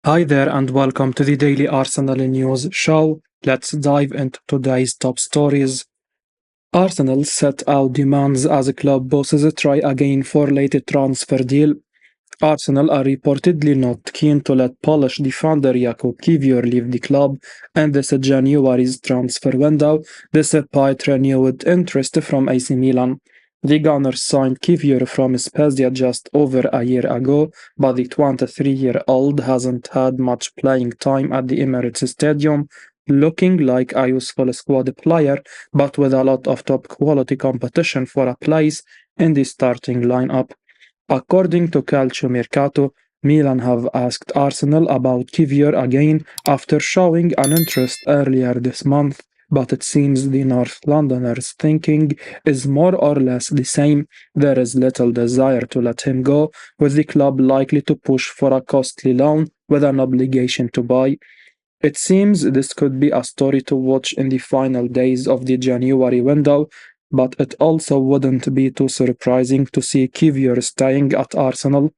Hi there and welcome to the Daily Arsenal News Show. Let's dive into today's top stories. Arsenal set out demands as club bosses try again for late transfer deal. Arsenal are reportedly not keen to let Polish defender Jakub Kiwior leave the club in this January's transfer window, despite renewed interest from AC Milan. The Gunners signed Kiwior from Spezia just over a year ago, but the 23-year-old hasn't had much playing time at the Emirates Stadium, looking like a useful squad player, but with a lot of top-quality competition for a place in the starting lineup. According to Calciomercato, Milan have asked Arsenal about Kiwior again after showing an interest earlier this month, but it seems the North Londoners' thinking is more or less the same. There is little desire to let him go, with the club likely to push for a costly loan with an obligation to buy. It seems this could be a story to watch in the final days of the January window, but it also wouldn't be too surprising to see Kiwior staying at Arsenal.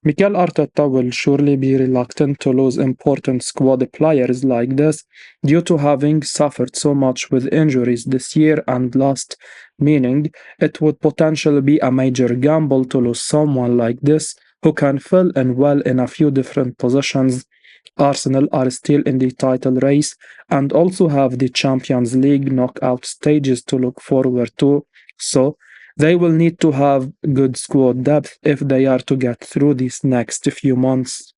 Mikel Arteta will surely be reluctant to lose important squad players like this due to having suffered so much with injuries this year and last, meaning it would potentially be a major gamble to lose someone like this who can fill in well in a few different positions. Arsenal are still in the title race and also have the Champions League knockout stages to look forward to, so they will need to have good squad depth if they are to get through these next few months.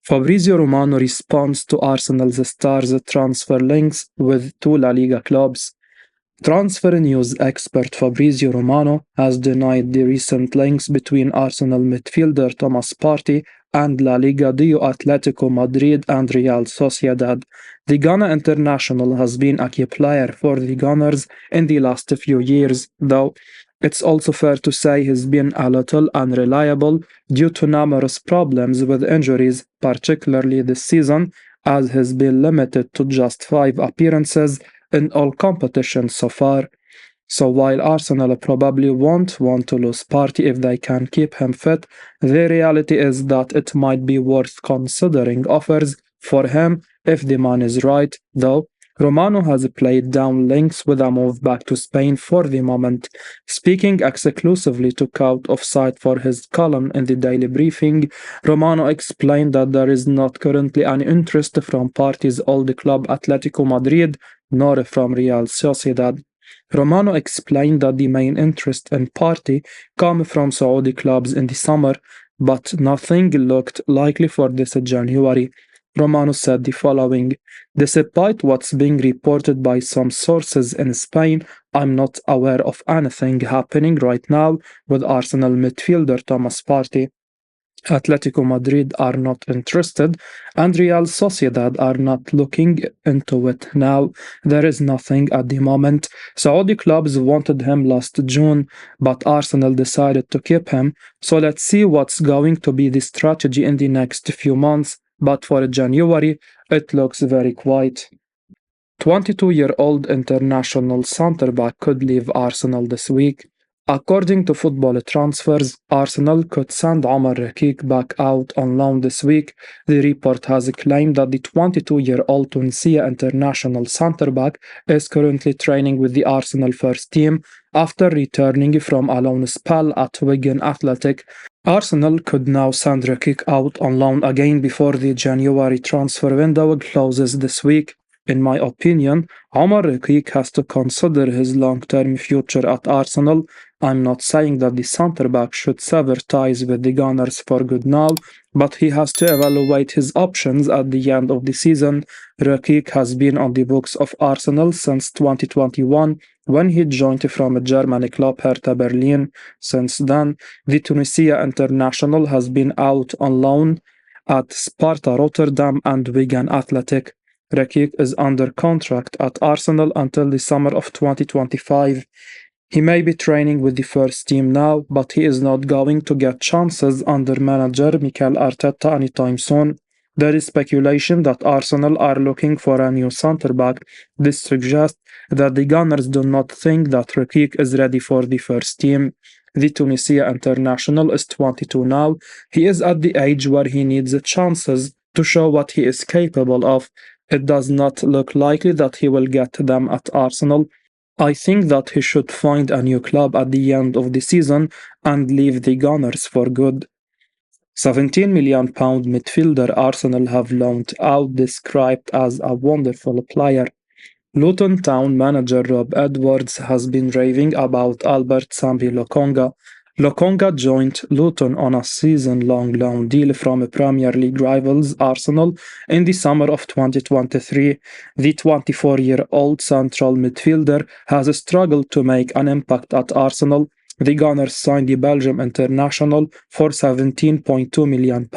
Fabrizio Romano responds to Arsenal's stars transfer links with two La Liga clubs. Transfer news expert Fabrizio Romano has denied the recent links between Arsenal midfielder Thomas Partey and La Liga duo Atletico Madrid and Real Sociedad. The Ghana international has been a key player for the Gunners in the last few years, though it's also fair to say he's been a little unreliable due to numerous problems with injuries, particularly this season, as he's been limited to just 5 appearances in all competitions so far. So while Arsenal probably won't want to lose Partey if they can keep him fit, the reality is that it might be worth considering offers for him if the man is right, though Romano has played down links with a move back to Spain for the moment. Speaking exclusively to Kaut Offside for his column in the Daily Briefing, Romano explained that there is not currently any interest from Partey's old club Atletico Madrid nor from Real Sociedad. Romano explained that the main interest in Partey come from Saudi clubs in the summer, but nothing looked likely for this January. Romano said the following: "Despite what's being reported by some sources in Spain, I'm not aware of anything happening right now with Arsenal midfielder Thomas Partey. Atletico Madrid are not interested, and Real Sociedad are not looking into it now. There is nothing at the moment. Saudi clubs wanted him last June, but Arsenal decided to keep him, so let's see what's going to be the strategy in the next few months. But for January, it looks very quiet." 22-year-old international centre-back could leave Arsenal this week. According to Football Transfers, Arsenal could send Omar Riki back out on loan this week. The report has claimed that the 22-year-old Tunisia international centre-back is currently training with the Arsenal first team after returning from a loan spell at Wigan Athletic. Arsenal could now send Riki out on loan again before the January transfer window closes this week. In my opinion, Omar Riki has to consider his long-term future at Arsenal. I'm not saying that the centre-back should sever ties with the Gunners for good now, but he has to evaluate his options at the end of the season. Riki has been on the books of Arsenal since 2021, when he joined from a German club Hertha Berlin. Since then, the Tunisia international has been out on loan at Sparta Rotterdam and Wigan Athletic. Riki is under contract at Arsenal until the summer of 2025. He may be training with the first team now, but he is not going to get chances under manager Mikel Arteta anytime soon. There is speculation that Arsenal are looking for a new centre-back. This suggests that the Gunners do not think that Riki is ready for the first team. The Tunisia international is 22 now. He is at the age where he needs chances to show what he is capable of. It does not look likely that he will get them at Arsenal. I think that he should find a new club at the end of the season and leave the Gunners for good. £17 million midfielder Arsenal have loaned out, described as a wonderful player. Luton Town manager Rob Edwards has been raving about Albert Sambi Lokonga. Lokonga joined Luton on a season-long loan deal from Premier League rivals Arsenal in the summer of 2023. The 24-year-old central midfielder has struggled to make an impact at Arsenal. The Gunners signed the Belgium international for £17.2 million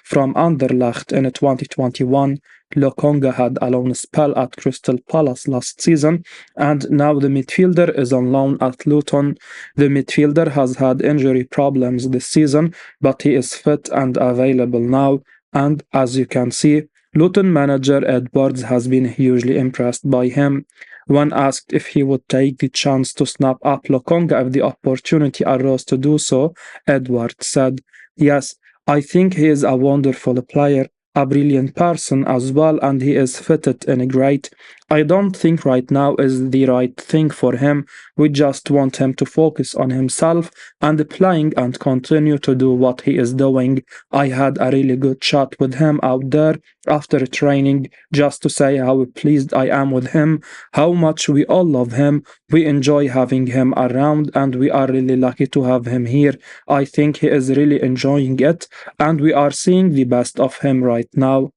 from Anderlecht in 2021. Lokonga had a loan spell at Crystal Palace last season, and now the midfielder is on loan at Luton. The midfielder has had injury problems this season, but he is fit and available now, and as you can see, Luton manager Edwards has been hugely impressed by him. When asked if he would take the chance to snap up Lokonga if the opportunity arose to do so, Edwards said, "Yes, I think he is a wonderful player, a brilliant person as well, and he is fitted in great. I don't think right now is the right thing for him. We just want him to focus on himself and playing and continue to do what he is doing. I had a really good chat with him out there after training just to say how pleased I am with him, how much we all love him. We enjoy having him around and we are really lucky to have him here. I think he is really enjoying it and we are seeing the best of him right now."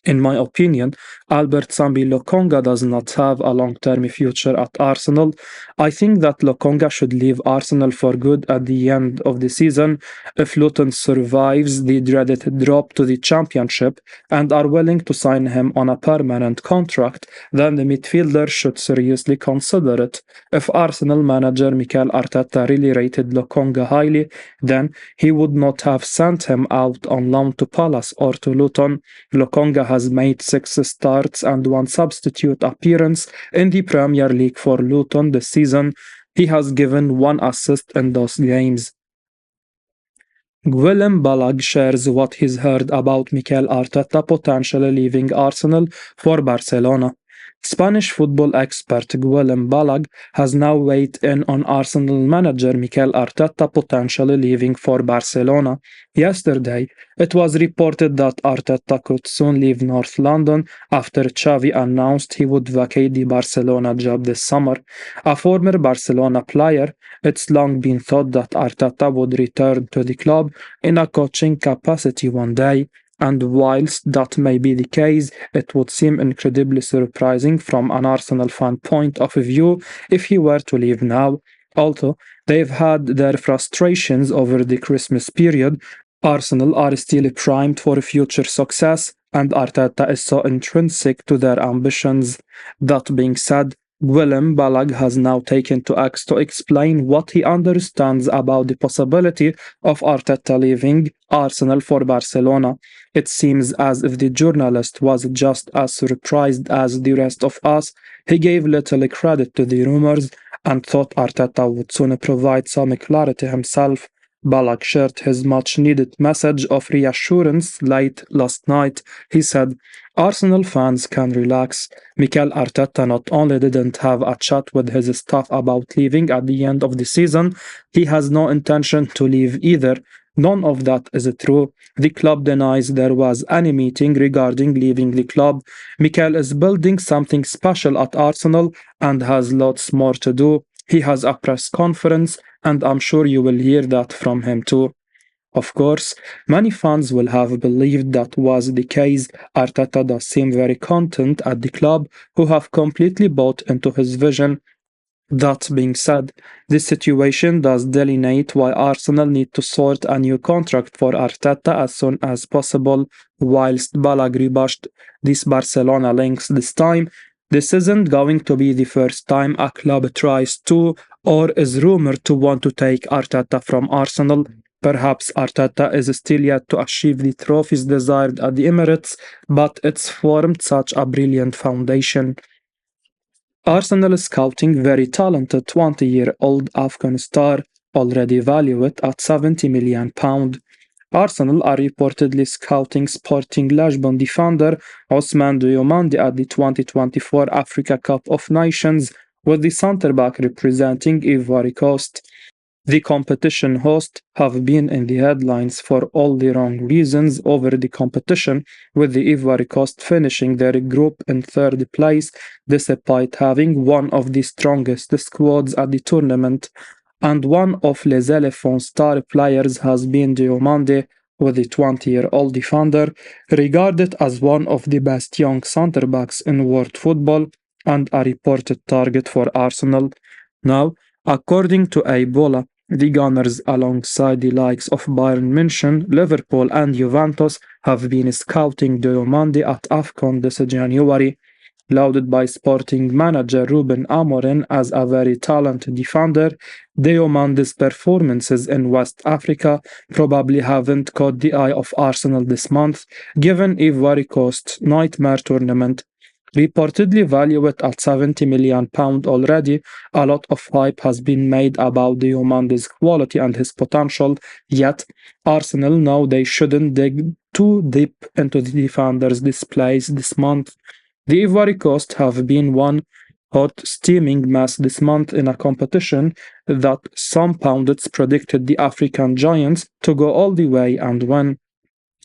In my opinion, Albert Sambi Lokonga does not have a long-term future at Arsenal. I think that Lokonga should leave Arsenal for good at the end of the season if Luton survives the dreaded drop to the Championship and are willing to sign him on a permanent contract, then the midfielder should seriously consider it. If Arsenal manager Mikel Arteta really rated Lokonga highly, then he would not have sent him out on loan to Palace or to Luton. Lokonga has made 6 starts and 1 substitute appearance in the Premier League for Luton this season. He has given 1 assist in those games. Guillem Balag shares what he's heard about Mikel Arteta potentially leaving Arsenal for Barcelona. Spanish football expert Guillem Balag has now weighed in on Arsenal manager Mikel Arteta potentially leaving for Barcelona. Yesterday, it was reported that Arteta could soon leave North London after Xavi announced he would vacate the Barcelona job this summer. A former Barcelona player, it's long been thought that Arteta would return to the club in a coaching capacity one day. And whilst that may be the case, it would seem incredibly surprising from an Arsenal fan point of view if he were to leave now. Although they've had their frustrations over the Christmas period, Arsenal are still primed for future success, and Arteta is so intrinsic to their ambitions. That being said, Guillem Balag has now taken to X to explain what he understands about the possibility of Arteta leaving Arsenal for Barcelona. It seems as if the journalist was just as surprised as the rest of us. He gave little credit to the rumors and thought Arteta would soon provide some clarity himself. Ballack shared his much-needed message of reassurance late last night. He said, "Arsenal fans can relax. Mikel Arteta not only didn't have a chat with his staff about leaving at the end of the season, he has no intention to leave either. None of that is true. The club denies there was any meeting regarding leaving the club. Mikel is building something special at Arsenal and has lots more to do. He has a press conference, and I'm sure you will hear that from him too." Of course, many fans will have believed that was the case. Arteta does seem very content at the club, who have completely bought into his vision. That being said, this situation does delineate why Arsenal need to sort a new contract for Arteta as soon as possible. Whilst Balag rebushed these Barcelona links this time, this isn't going to be the first time a club tries to or is rumored to want to take Arteta from Arsenal. Perhaps Arteta is still yet to achieve the trophies desired at the Emirates, but it's formed such a brilliant foundation. Arsenal is scouting very talented 20-year-old Afghan star, already valued at £70 million. Arsenal are reportedly scouting Sporting Lisbon defender Ousmane Diomande at the 2024 Africa Cup of Nations, with the centre-back representing Ivory Coast. The competition hosts have been in the headlines for all the wrong reasons over the competition, with the Ivory Coast finishing their group in third place despite having one of the strongest squads at the tournament. And one of Les Elephants' star players has been Diomande, with the 20-year-old defender regarded as one of the best young centre-backs in world football and a reported target for Arsenal. Now, according to Ebola, the Gunners, alongside the likes of Bayern München, Liverpool, and Juventus, have been scouting Diomande at AFCON this January. Lauded by Sporting manager Ruben Amorim as a very talented defender, Diomande's performances in West Africa probably haven't caught the eye of Arsenal this month, given Ivory Coast's nightmare tournament. Reportedly valued at £70 million already, a lot of hype has been made about Diomande's quality and his potential, yet Arsenal know they shouldn't dig too deep into the defender's displays this month. The Ivory Coast have been one hot steaming mess this month in a competition that some pundits predicted the African giants to go all the way and win.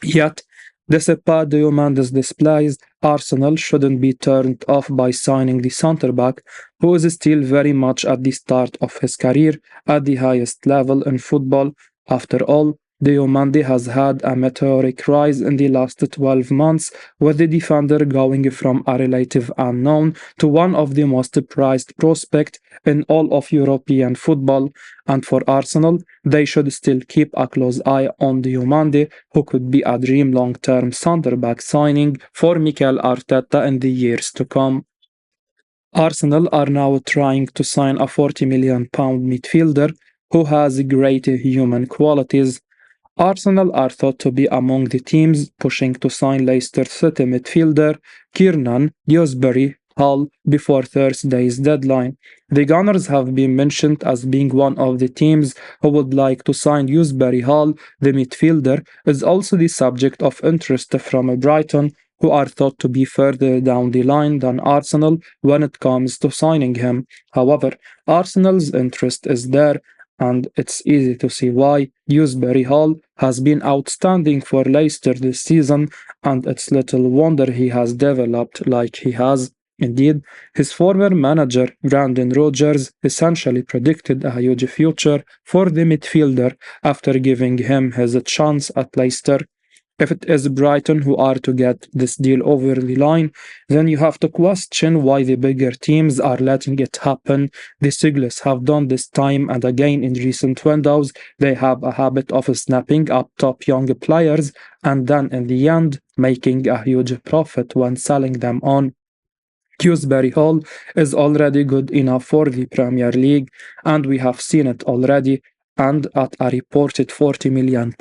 Yet, despite Diomande's displays, Arsenal shouldn't be turned off by signing the centre-back, who is still very much at the start of his career at the highest level in football. After all, Diomande has had a meteoric rise in the last 12 months, with the defender going from a relative unknown to one of the most prized prospects in all of European football. And for Arsenal, they should still keep a close eye on Diomande, who could be a dream long-term centre-back signing for Mikel Arteta in the years to come. Arsenal are now trying to sign a £40 million midfielder who has great human qualities. Arsenal are thought to be among the teams pushing to sign Leicester City midfielder Kiernan Dewsbury-Hall before Thursday's deadline. The Gunners have been mentioned as being one of the teams who would like to sign Dewsbury-Hall. The midfielder is also the subject of interest from Brighton, who are thought to be further down the line than Arsenal when it comes to signing him. However, Arsenal's interest is there, and it's easy to see why. Dewsbury-Hall has been outstanding for Leicester this season, and it's little wonder he has developed like he has. Indeed, his former manager, Brandon Rodgers, essentially predicted a huge future for the midfielder after giving him his chance at Leicester. If it is Brighton who are to get this deal over the line, then you have to question why the bigger teams are letting it happen. The Seagulls have done this time and again in recent windows. They have a habit of snapping up top young players and then in the end making a huge profit when selling them on. Dewsbury-Hall is already good enough for the Premier League, and we have seen it already. And at a reported £40 million,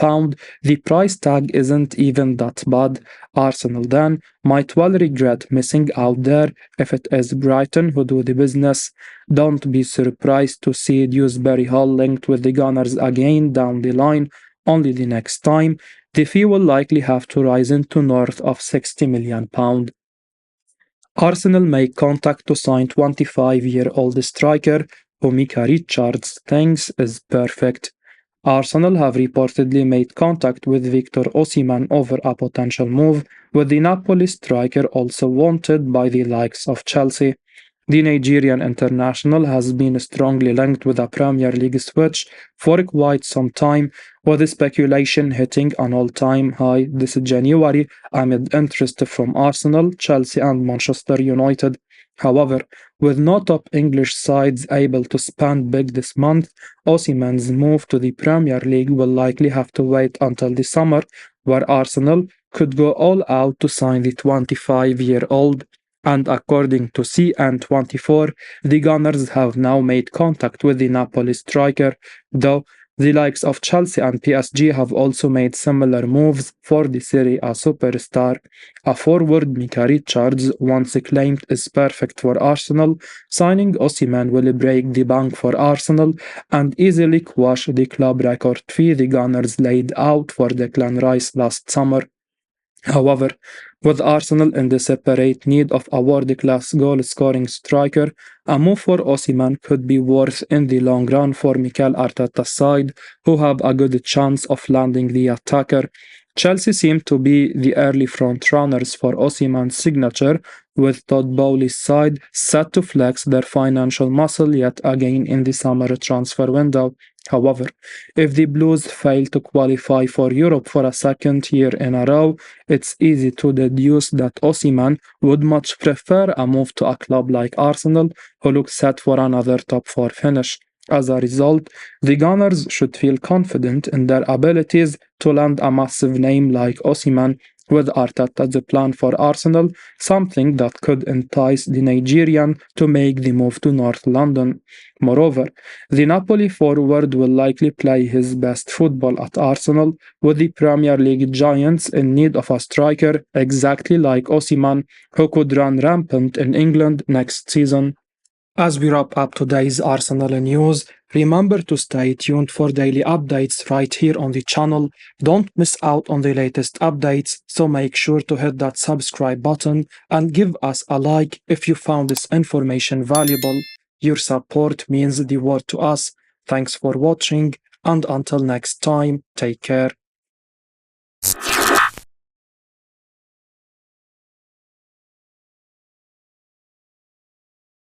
the price tag isn't even that bad. Arsenal then might well regret missing out there if it is Brighton who do the business. Don't be surprised to see Dewsbury-Hall linked with the Gunners again down the line, only the next time. The fee will likely have to rise into north of £60 million. Arsenal make contact to sign 25-year-old striker who Mika Richards thinks is perfect. Arsenal have reportedly made contact with Victor Osimhen over a potential move, with the Napoli striker also wanted by the likes of Chelsea. The Nigerian international has been strongly linked with a Premier League switch for quite some time, with the speculation hitting an all-time high this January amid interest from Arsenal, Chelsea and Manchester United. However, with no top English sides able to spend big this month, Osimhen's move to the Premier League will likely have to wait until the summer, where Arsenal could go all out to sign the 25-year-old. And according to CN24, the Gunners have now made contact with the Napoli striker, though The likes of Chelsea and PSG have also made similar moves for the Serie A superstar. A forward Micah Richards once claimed is perfect for Arsenal. Signing Osimhen will break the bank for Arsenal and easily quash the club record fee the Gunners laid out for Declan Rice last summer. However, with Arsenal in desperate need of a world-class goal-scoring striker, a move for Osimhen could be worth in the long run for Mikel Arteta's side, who have a good chance of landing the attacker. Chelsea seem to be the early front-runners for Osimhen's signature, with Todd Bowley's side set to flex their financial muscle yet again in the summer transfer window. However, if the Blues fail to qualify for Europe for a second year in a row, it's easy to deduce that Osimhen would much prefer a move to a club like Arsenal, who look set for another top 4 finish. As a result, the Gunners should feel confident in their abilities to land a massive name like Osimhen with Arteta's plan for Arsenal, something that could entice the Nigerian to make the move to North London. Moreover, the Napoli forward will likely play his best football at Arsenal, with the Premier League giants in need of a striker exactly like Osimhen, who could run rampant in England next season. As we wrap up today's Arsenal news, remember to stay tuned for daily updates right here on the channel. Don't miss out on the latest updates, so make sure to hit that subscribe button and give us a like if you found this information valuable. Your support means the world to us. Thanks for watching, and until next time, take care.